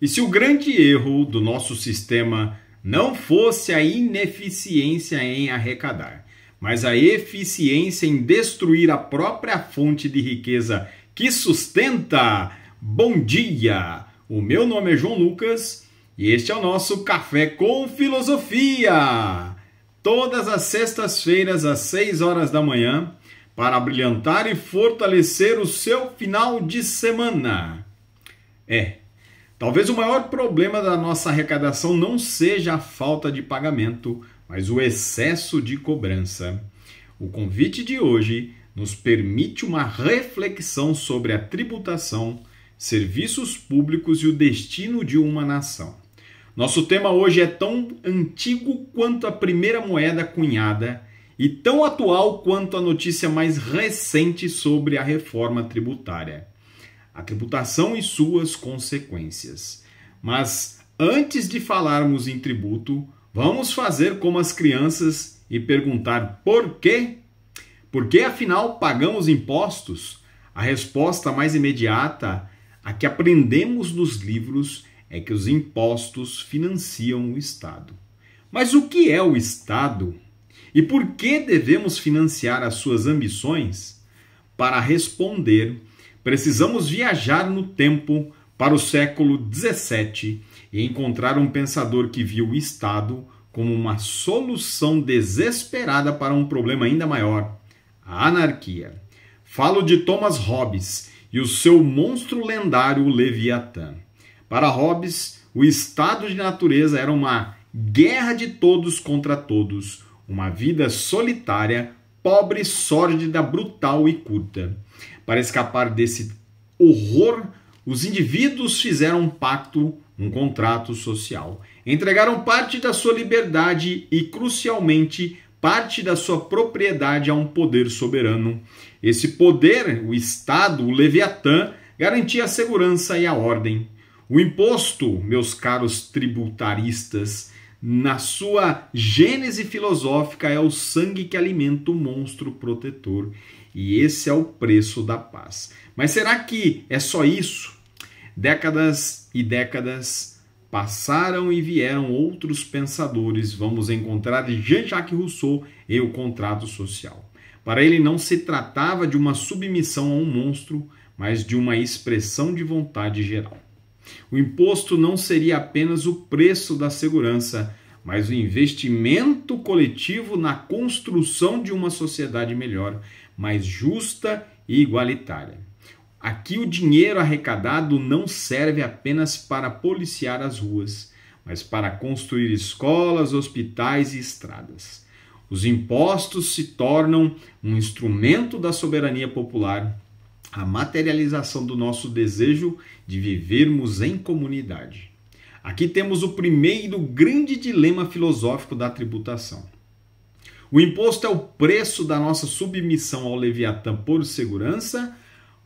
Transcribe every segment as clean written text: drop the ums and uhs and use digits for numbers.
E se o grande erro do nosso sistema não fosse a ineficiência em arrecadar, mas a eficiência em destruir a própria fonte de riqueza que sustenta? Bom dia! O meu nome é João Lucas e este é o nosso Café com Filosofia. Todas as sextas-feiras às 6 horas da manhã para brilhantar e fortalecer o seu final de semana. Talvez o maior problema da nossa arrecadação não seja a falta de pagamento, mas o excesso de cobrança. O convite de hoje nos permite uma reflexão sobre a tributação, serviços públicos e o destino de uma nação. Nosso tema hoje é tão antigo quanto a primeira moeda cunhada e tão atual quanto a notícia mais recente sobre a reforma tributária. A tributação e suas consequências. Mas antes de falarmos em tributo, vamos fazer como as crianças e perguntar por quê? Por que afinal pagamos impostos? A resposta mais imediata, a que aprendemos nos livros, é que os impostos financiam o Estado. Mas o que é o Estado? E por que devemos financiar as suas ambições? Para responder, precisamos viajar no tempo para o século XVII e encontrar um pensador que viu o Estado como uma solução desesperada para um problema ainda maior, a anarquia. Falo de Thomas Hobbes e o seu monstro lendário Leviatã. Para Hobbes, o estado de natureza era uma guerra de todos contra todos, uma vida solitária, pobre, sórdida, brutal e curta. Para escapar desse horror, os indivíduos fizeram um pacto, um contrato social. Entregaram parte da sua liberdade e, crucialmente, parte da sua propriedade a um poder soberano. Esse poder, o Estado, o Leviatã, garantia a segurança e a ordem. O imposto, meus caros tributaristas, na sua gênese filosófica é o sangue que alimenta o monstro protetor. E esse é o preço da paz. Mas será que é só isso? Décadas e décadas passaram e vieram outros pensadores. Vamos encontrar Jean-Jacques Rousseau e o contrato social. Para ele não se tratava de uma submissão a um monstro, mas de uma expressão de vontade geral. O imposto não seria apenas o preço da segurança, mas o investimento coletivo na construção de uma sociedade melhor, mais justa e igualitária. Aqui o dinheiro arrecadado não serve apenas para policiar as ruas, mas para construir escolas, hospitais e estradas. Os impostos se tornam um instrumento da soberania popular, a materialização do nosso desejo de vivermos em comunidade. Aqui temos o primeiro grande dilema filosófico da tributação. O imposto é o preço da nossa submissão ao Leviatã por segurança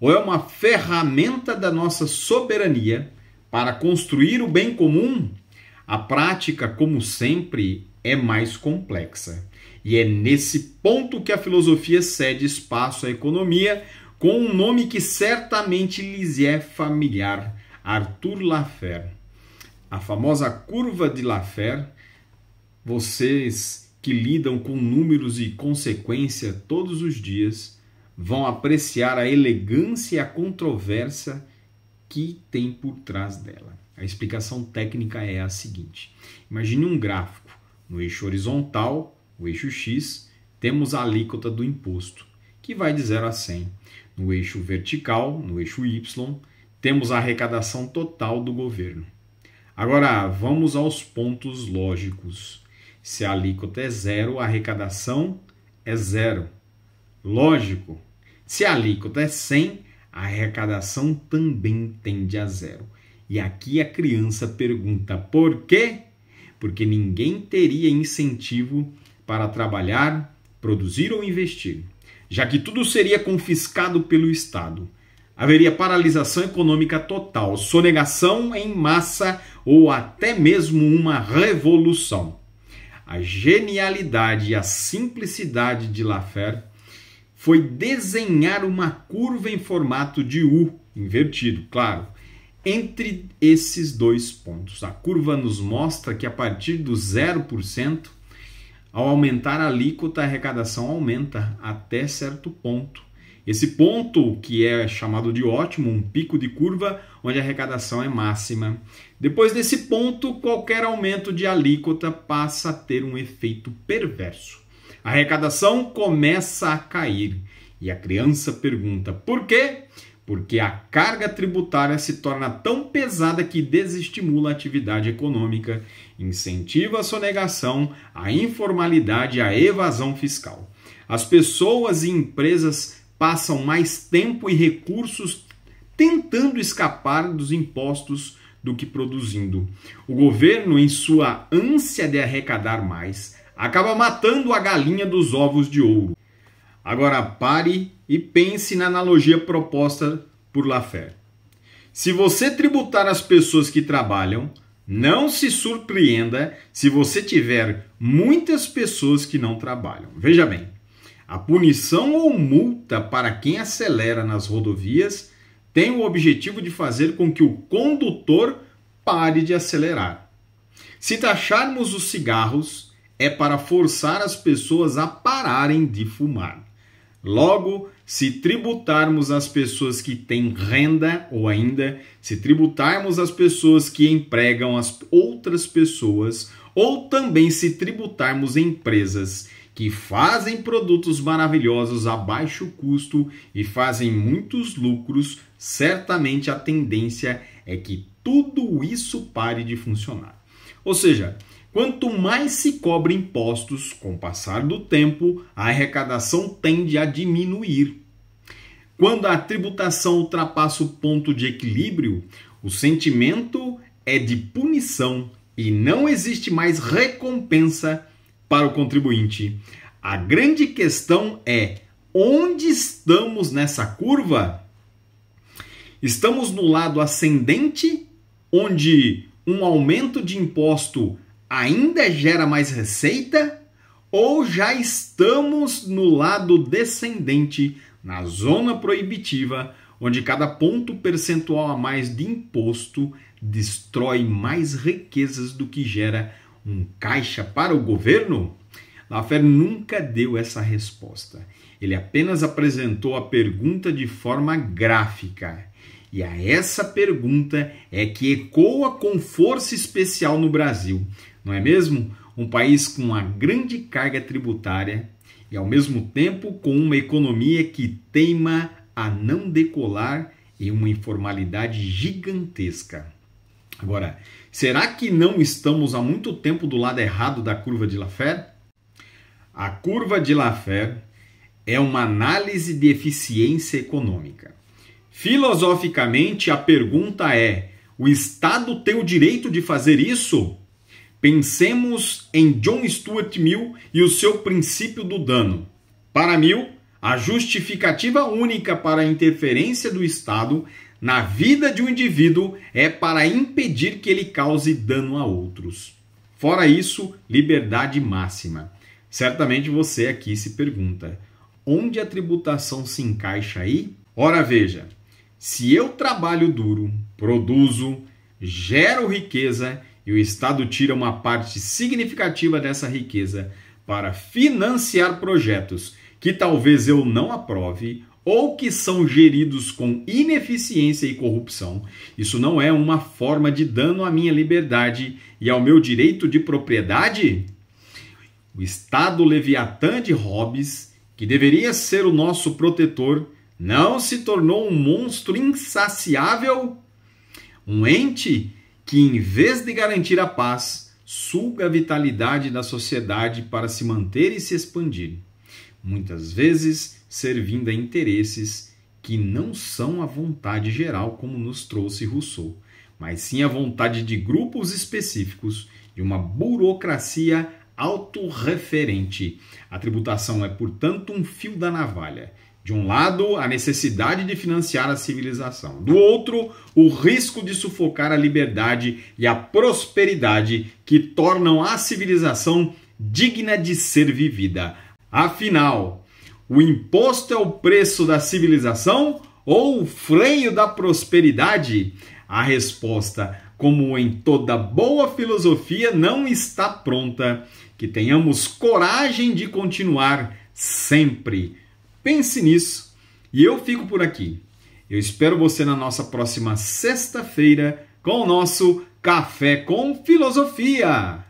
ou é uma ferramenta da nossa soberania para construir o bem comum? A prática, como sempre, é mais complexa. E é nesse ponto que a filosofia cede espaço à economia com um nome que certamente lhes é familiar, Arthur Laffer. A famosa curva de Laffer, vocês que lidam com números e consequência todos os dias, vão apreciar a elegância e a controvérsia que tem por trás dela. A explicação técnica é a seguinte. Imagine um gráfico. No eixo horizontal, o eixo X, temos a alíquota do imposto, que vai de 0 a 100. No eixo vertical, no eixo Y, temos a arrecadação total do governo. Agora, vamos aos pontos lógicos. Se a alíquota é 0, a arrecadação é 0. Lógico. Se a alíquota é 100, a arrecadação também tende a 0. E aqui a criança pergunta por quê? Porque ninguém teria incentivo para trabalhar, produzir ou investir, já que tudo seria confiscado pelo Estado. Haveria paralisação econômica total, sonegação em massa ou até mesmo uma revolução. A genialidade e a simplicidade de Laffer foi desenhar uma curva em formato de U, invertido, claro. entre esses dois pontos. A curva nos mostra que a partir do 0%, ao aumentar a alíquota, a arrecadação aumenta até certo ponto. Esse ponto que é chamado de ótimo, um pico de curva, onde a arrecadação é máxima. Depois desse ponto, qualquer aumento de alíquota passa a ter um efeito perverso. A arrecadação começa a cair e a criança pergunta por quê? Porque a carga tributária se torna tão pesada que desestimula a atividade econômica, incentiva a sonegação, a informalidade e a evasão fiscal. As pessoas e empresas passam mais tempo e recursos tentando escapar dos impostos do que produzindo. O governo, em sua ânsia de arrecadar mais, acaba matando a galinha dos ovos de ouro. Agora pare e pense na analogia proposta por Laffer. Se você tributar as pessoas que trabalham, não se surpreenda se você tiver muitas pessoas que não trabalham. Veja bem, a punição ou multa para quem acelera nas rodovias tem o objetivo de fazer com que o condutor pare de acelerar. Se taxarmos os cigarros, é para forçar as pessoas a pararem de fumar. Logo, se tributarmos as pessoas que têm renda, ou ainda, se tributarmos as pessoas que empregam as outras pessoas, ou também se tributarmos empresas que fazem produtos maravilhosos a baixo custo e fazem muitos lucros, certamente a tendência é que tudo isso pare de funcionar. Ou seja, quanto mais se cobra impostos, com o passar do tempo, a arrecadação tende a diminuir. Quando a tributação ultrapassa o ponto de equilíbrio, o sentimento é de punição e não existe mais recompensa para o contribuinte. A grande questão é: onde estamos nessa curva? Estamos no lado ascendente, onde um aumento de imposto ainda gera mais receita, ou já estamos no lado descendente, na zona proibitiva, onde cada ponto percentual a mais de imposto destrói mais riquezas do que gera um caixa para o governo? Laffer nunca deu essa resposta. Ele apenas apresentou a pergunta de forma gráfica. E a essa pergunta é que ecoa com força especial no Brasil. Não é mesmo? Um país com uma grande carga tributária e, ao mesmo tempo, com uma economia que teima a não decolar e uma informalidade gigantesca. Agora, será que não estamos há muito tempo do lado errado da curva de Laffer? A curva de Laffer é uma análise de eficiência econômica. Filosoficamente, a pergunta é: o Estado tem o direito de fazer isso? Pensemos em John Stuart Mill e o seu princípio do dano. Para Mill, a justificativa única para a interferência do Estado na vida de um indivíduo é para impedir que ele cause dano a outros. Fora isso, liberdade máxima. Certamente você aqui se pergunta: onde a tributação se encaixa aí? Ora veja, se eu trabalho duro, produzo, gero riqueza e o Estado tira uma parte significativa dessa riqueza para financiar projetos que talvez eu não aprove ou que são geridos com ineficiência e corrupção, isso não é uma forma de dano à minha liberdade e ao meu direito de propriedade? O Estado Leviatã de Hobbes, que deveria ser o nosso protetor, não se tornou um monstro insaciável? Um ente que, em vez de garantir a paz, suga a vitalidade da sociedade para se manter e se expandir, muitas vezes servindo a interesses que não são a vontade geral, como nos trouxe Rousseau, mas sim a vontade de grupos específicos e uma burocracia autorreferente. A tributação é, portanto, um fio da navalha. De um lado, a necessidade de financiar a civilização. Do outro, o risco de sufocar a liberdade e a prosperidade que tornam a civilização digna de ser vivida. Afinal, o imposto é o preço da civilização ou o freio da prosperidade? A resposta, como em toda boa filosofia, não está pronta. Que tenhamos coragem de continuar sempre. Pense nisso. E eu fico por aqui. Eu espero você na nossa próxima sexta-feira com o nosso Café com Filosofia.